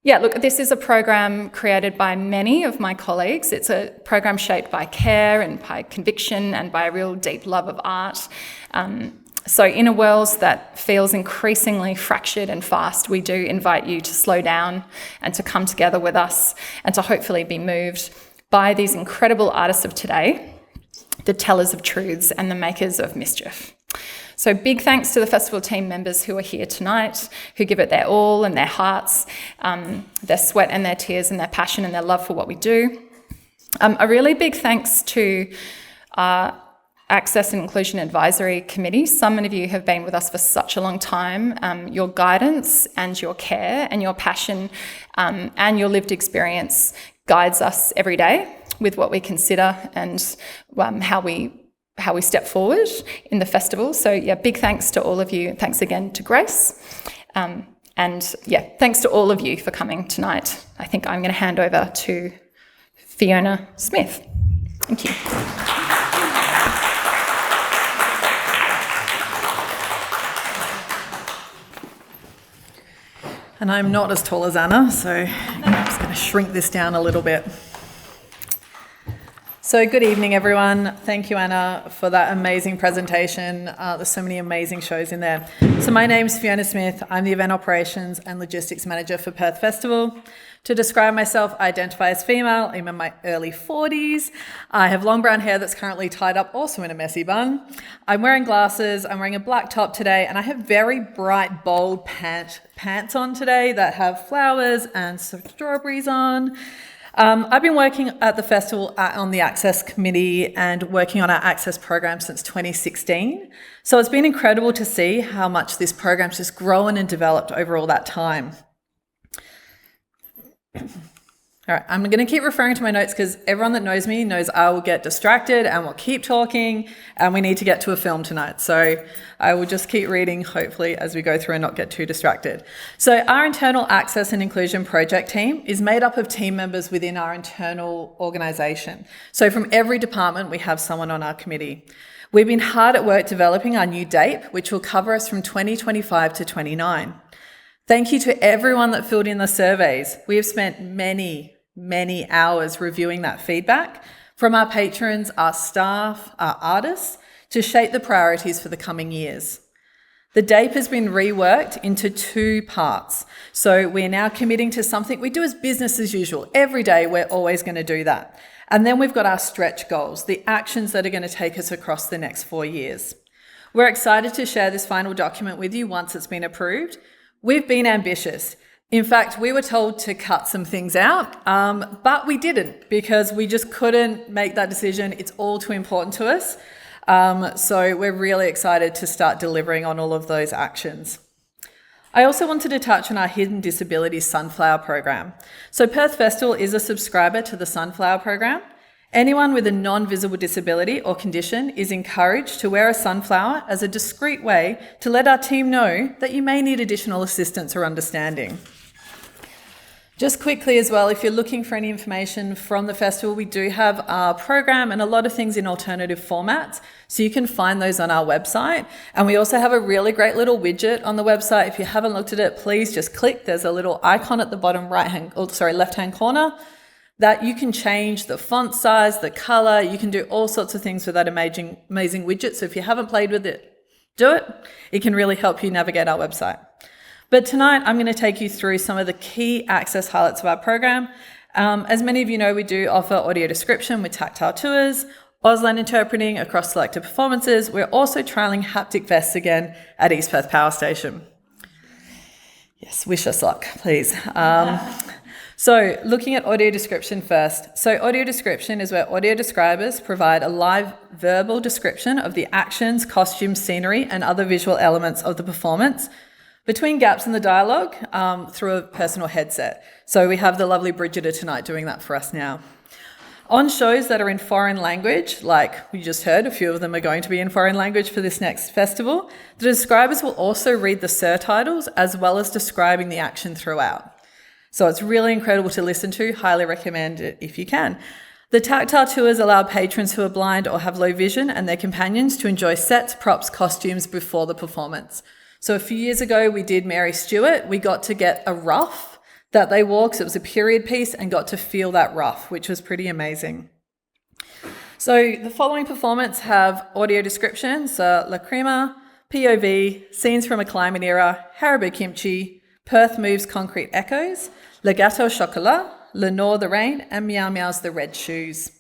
[SPEAKER 2] Look, this is a program created by many of my colleagues. It's a program shaped by care and by conviction and by a real deep love of art. So in a world that feels increasingly fractured and fast, we do invite you to slow down and to come together with us and to hopefully be moved by these incredible artists of today, the tellers of truths and the makers of mischief. So big thanks to the festival team members who are here tonight, who give it their all and their hearts, their sweat and their tears and their passion and their love for what we do. A really big thanks to our Access and Inclusion Advisory Committee. Some of you have been with us for such a long time. Your guidance and your care and your passion and your lived experience guides us every day with what we consider and how we step forward in the festival. So yeah, big thanks to all of you. Thanks again to Grace. Thanks to all of you for coming tonight. I think I'm going to hand over to Fiona Smith. Thank you.
[SPEAKER 9] And I'm not as tall as Anna, so I'm just going to shrink this down a little bit. So good evening, everyone. Thank you, Anna, for that amazing presentation. There's so many amazing shows in there. So my name's Fiona Smith. I'm the Event Operations and Logistics Manager for Perth Festival. To describe myself, I identify as female. I'm in my early 40s. I have long brown hair that's currently tied up also in a messy bun. I'm wearing glasses. I'm wearing a black top today, and I have very bright, bold pants on today that have flowers and strawberries on. I've been working at the festival on the Access Committee and working on our Access program since 2016. So it's been incredible to see how much this program's just grown and developed over all that time. All right, I'm going to keep referring to my notes because everyone that knows me knows I will get distracted and will keep talking, and we need to get to a film tonight. So I will just keep reading, hopefully, as we go through and not get too distracted. So our internal access and inclusion project team is made up of team members within our internal organisation. So from every department, we have someone on our committee. We've been hard at work developing our new DAPE, which will cover us from 2025 to 29. Thank you to everyone that filled in the surveys. We have spent many hours reviewing that feedback from our patrons, our staff, our artists, to shape the priorities for the coming years. The DAPE has been reworked into 2 parts. So we're now committing to something we do as business as usual. Every day we're always going to do that. And then we've got our stretch goals, the actions that are going to take us across the next 4 years. We're excited to share this final document with you once it's been approved. We've been ambitious. In fact, we were told to cut some things out, but we didn't because we just couldn't make that decision. It's all too important to us. So we're really excited to start delivering on all of those actions. I also wanted to touch on our Hidden Disabilities Sunflower program. So Perth Festival is a subscriber to the Sunflower program. Anyone with a non-visible disability or condition is encouraged to wear a sunflower as a discreet way to let our team know that you may need additional assistance or understanding. Just quickly as well, if you're looking for any information from the festival, we do have our program and a lot of things in alternative formats, so you can find those on our website. And we also have a really great little widget on the website. If you haven't looked at it, please just click. There's a little icon at the bottom left-hand corner that you can change the font size, the color. You can do all sorts of things with that amazing widget. So if you haven't played with it, do it. It can really help you navigate our website. But tonight, I'm going to take you through some of the key access highlights of our program. As many of you know, we do offer audio description with tactile tours, Auslan interpreting across selected performances. We're also trialling haptic vests again at East Perth Power Station. Yes, wish us luck, please. So looking at audio description first. So audio description is where audio describers provide a live verbal description of the actions, costumes, scenery, and other visual elements of the performance between gaps in the dialogue through a personal headset. So we have the lovely Brigida tonight doing that for us now. On shows that are in foreign language, like we just heard, a few of them are going to be in foreign language for this next festival, the describers will also read the surtitles as well as describing the action throughout. So it's really incredible to listen to, highly recommend it if you can. The tactile tours allow patrons who are blind or have low vision and their companions to enjoy sets, props, costumes before the performance. So a few years ago, we did Mary Stuart. We got to get a ruff that they wore because it was a period piece and got to feel that ruff, which was pretty amazing. So the following performance have audio descriptions, LACRIMA, POV, Scenes from a Climate Era, Haribo Kimchi, Perth Moves Concrete Echoes, Le Gâteau Chocolat, Lenore the Rain, and Meow Meow's The Red Shoes.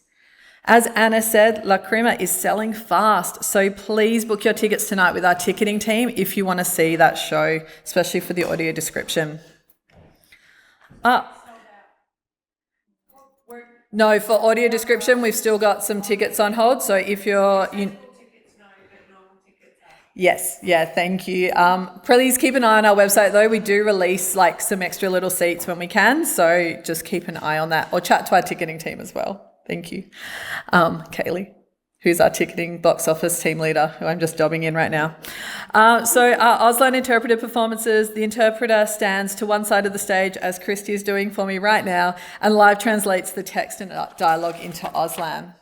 [SPEAKER 9] As Anna said, LACRIMA is selling fast, so please book your tickets tonight with our ticketing team if you want to see that show, especially for the audio description. No, for audio description, we've still got some tickets on hold, so if Yes, yeah, thank you. Please keep an eye on our website though. We do release like some extra little seats when we can, so just keep an eye on that or chat to our ticketing team as well. Thank you. Kaylee, who's our ticketing box office team leader, who I'm just dobbing in right now. So our Auslan interpreted performances, the interpreter stands to one side of the stage, as Christy is doing for me right now, and live translates the text and dialogue into Auslan.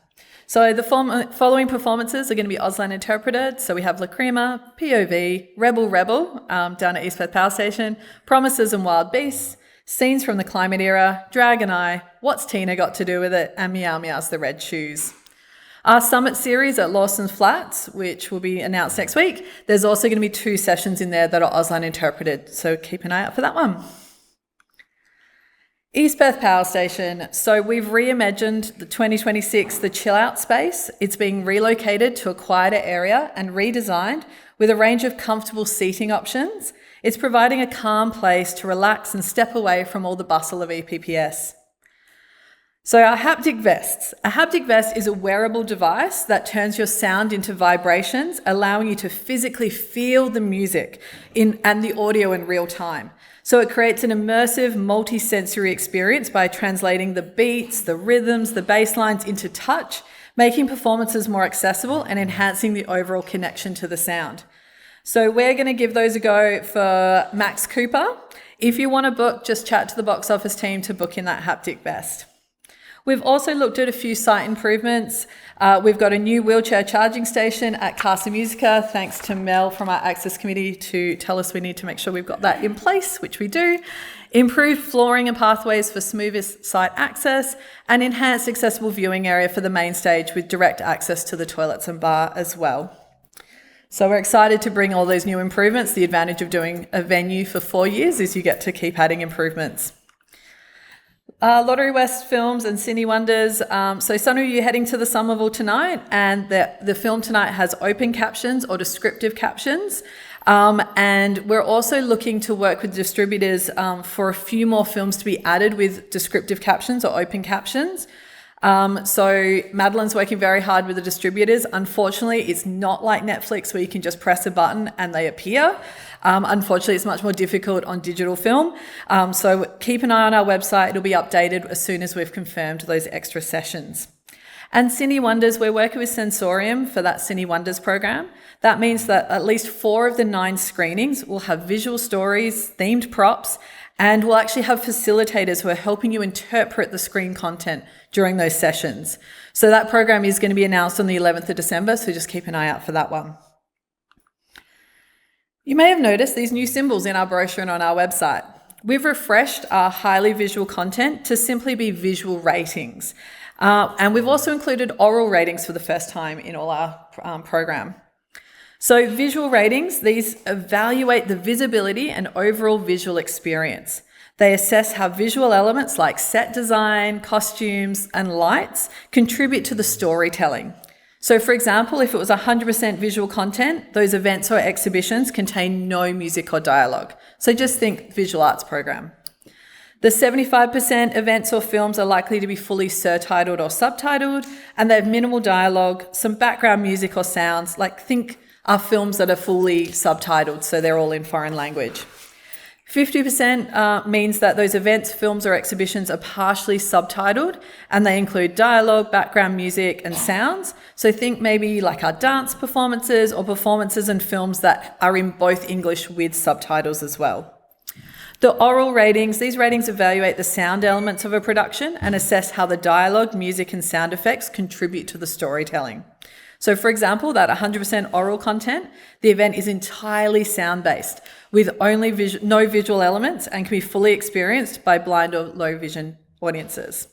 [SPEAKER 9] So the following performances are going to be Auslan interpreted. So we have LACRIMA, POV, Rebel, down at East Perth Power Station, Promises and Wild Beasts, Scenes from the Climate Era, Dragon Eye, What's Tina Got to Do with It, and Meow Meow's The Red Shoes. Our Summit Series at Lawson's Flats, which will be announced next week, there's also going to be 2 sessions in there that are Auslan interpreted, so keep an eye out for that one. East Perth Power Station. So we've reimagined the 2026, the chill out space. It's being relocated to a quieter area and redesigned with a range of comfortable seating options. It's providing a calm place to relax and step away from all the bustle of EPPS. So our haptic vests. A haptic vest is a wearable device that turns your sound into vibrations, allowing you to physically feel the music and the audio in real time. So it creates an immersive, multi-sensory experience by translating the beats, the rhythms, the bass lines into touch, making performances more accessible and enhancing the overall connection to the sound. So we're going to give those a go for Max Cooper. If you want to book, just chat to the box office team to book in that haptic vest. We've also looked at a few site improvements. We've got a new wheelchair charging station at Casa Musica, thanks to Mel from our Access Committee to tell us we need to make sure we've got that in place, which we do. Improved flooring and pathways for smoothest site access, and enhanced accessible viewing area for the main stage with direct access to the toilets and bar as well. So we're excited to bring all those new improvements. The advantage of doing a venue for 4 years is you get to keep adding improvements. Lottery West Films and Cine Wonders. So some of you are heading to the Somerville tonight, and the film tonight has open captions or descriptive captions. And we're also looking to work with distributors for a few more films to be added with descriptive captions or open captions. So Madeline's working very hard with the distributors. Unfortunately, it's not like Netflix where you can just press a button and they appear. Unfortunately, it's much more difficult on digital film. So keep an eye on our website. It'll be updated as soon as we've confirmed those extra sessions. And Cine Wonders, we're working with Sensorium for that Cine Wonders program. That means that at least 4 of the 9 screenings will have visual stories, themed props, and we'll actually have facilitators who are helping you interpret the screen content during those sessions. So that program is going to be announced on the 11th of December, so just keep an eye out for that one. You may have noticed these new symbols in our brochure and on our website. We've refreshed our highly visual content to simply be visual ratings. And we've also included oral ratings for the first time in all our program. So visual ratings, these evaluate the visibility and overall visual experience. They assess how visual elements like set design, costumes, and lights contribute to the storytelling. So for example, if it was 100% visual content, those events or exhibitions contain no music or dialogue. So just think visual arts program. The 75% events or films are likely to be fully surtitled or subtitled, and they have minimal dialogue, some background music or sounds, like think are films that are fully subtitled, so they're all in foreign language. 50% means that those events, films or exhibitions are partially subtitled, and they include dialogue, background music and sounds. So think maybe like our dance performances or performances and films that are in both English with subtitles as well. The oral ratings, these ratings evaluate the sound elements of a production and assess how the dialogue, music and sound effects contribute to the storytelling. So for example, that 100% oral content, the event is entirely sound-based with only no visual elements and can be fully experienced by blind or low vision audiences.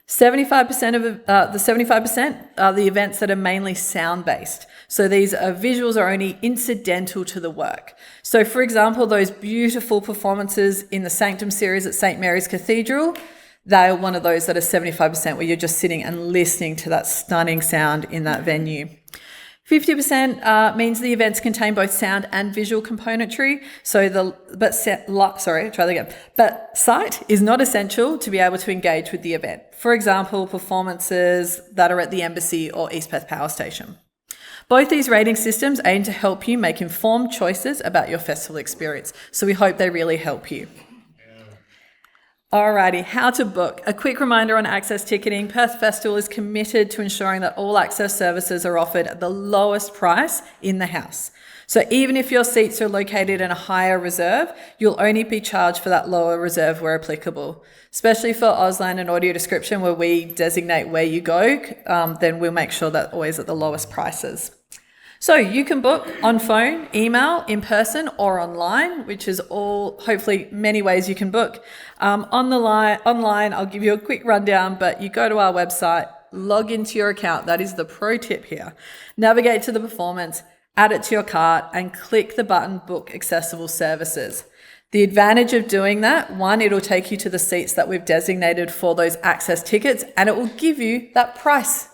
[SPEAKER 9] 75% of the 75% are the events that are mainly sound-based. So these visuals are only incidental to the work. So for example, those beautiful performances in the Sanctum Series at St. Mary's Cathedral, they are one of those that are 75% where you're just sitting and listening to that stunning sound in that venue. 50% means the events contain both sound and visual componentry. But sight is not essential to be able to engage with the event. For example, performances that are at the Embassy or East Perth Power Station. Both these rating systems aim to help you make informed choices about your festival experience. So we hope they really help you. Alrighty, how to book. A quick reminder on access ticketing. Perth Festival is committed to ensuring that all access services are offered at the lowest price in the house. So even if your seats are located in a higher reserve, you'll only be charged for that lower reserve where applicable. Especially for Auslan and audio description where we designate where you go, then we'll make sure that always at the lowest prices. So you can book on phone, email, in person or online, which is all hopefully many ways you can book. Online, I'll give you a quick rundown, but you go to our website, log into your account. That is the pro tip here. Navigate to the performance, add it to your cart and click the button Book Accessible Services. The advantage of doing that, one, it'll take you to the seats that we've designated for those access tickets and it will give you that price.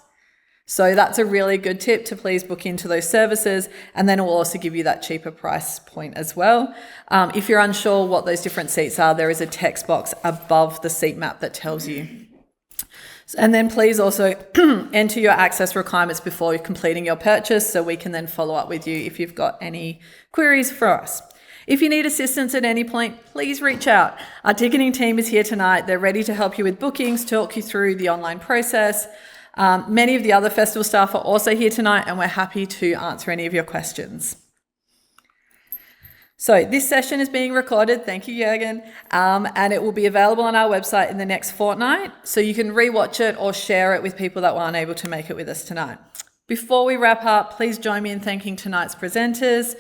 [SPEAKER 9] So that's a really good tip to please book into those services, and then it will also give you that cheaper price point as well. If you're unsure what those different seats are, there is a text box above the seat map that tells you. And then please also enter your access requirements before completing your purchase so we can then follow up with you if you've got any queries for us. If you need assistance at any point, please reach out. Our ticketing team is here tonight. They're ready to help you with bookings, talk you through the online process. Many of the other festival staff are also here tonight and we're happy to answer any of your questions. So this session is being recorded, thank you Jürgen, and it will be available on our website in the next fortnight, so you can rewatch it or share it with people that were unable to make it with us tonight. Before we wrap up, please join me in thanking tonight's presenters,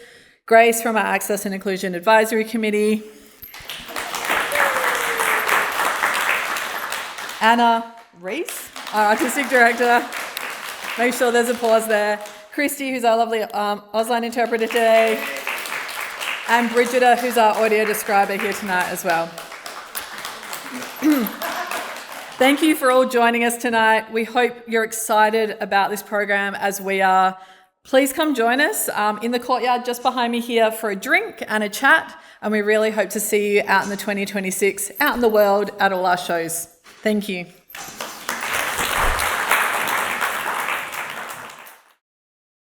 [SPEAKER 9] Grace from our Access and Inclusion Advisory Committee, Anna, Reece, our Artistic Director, make sure there's a pause there, Christy, who's our lovely Auslan interpreter today, and Brigida, who's our audio describer here tonight as well. Thank you for all joining us tonight. We hope you're excited about this program as we are. Please come join us in the courtyard just behind me here for a drink and a chat, and we really hope to see you out in the 2026, out in the world at all our shows. Thank you.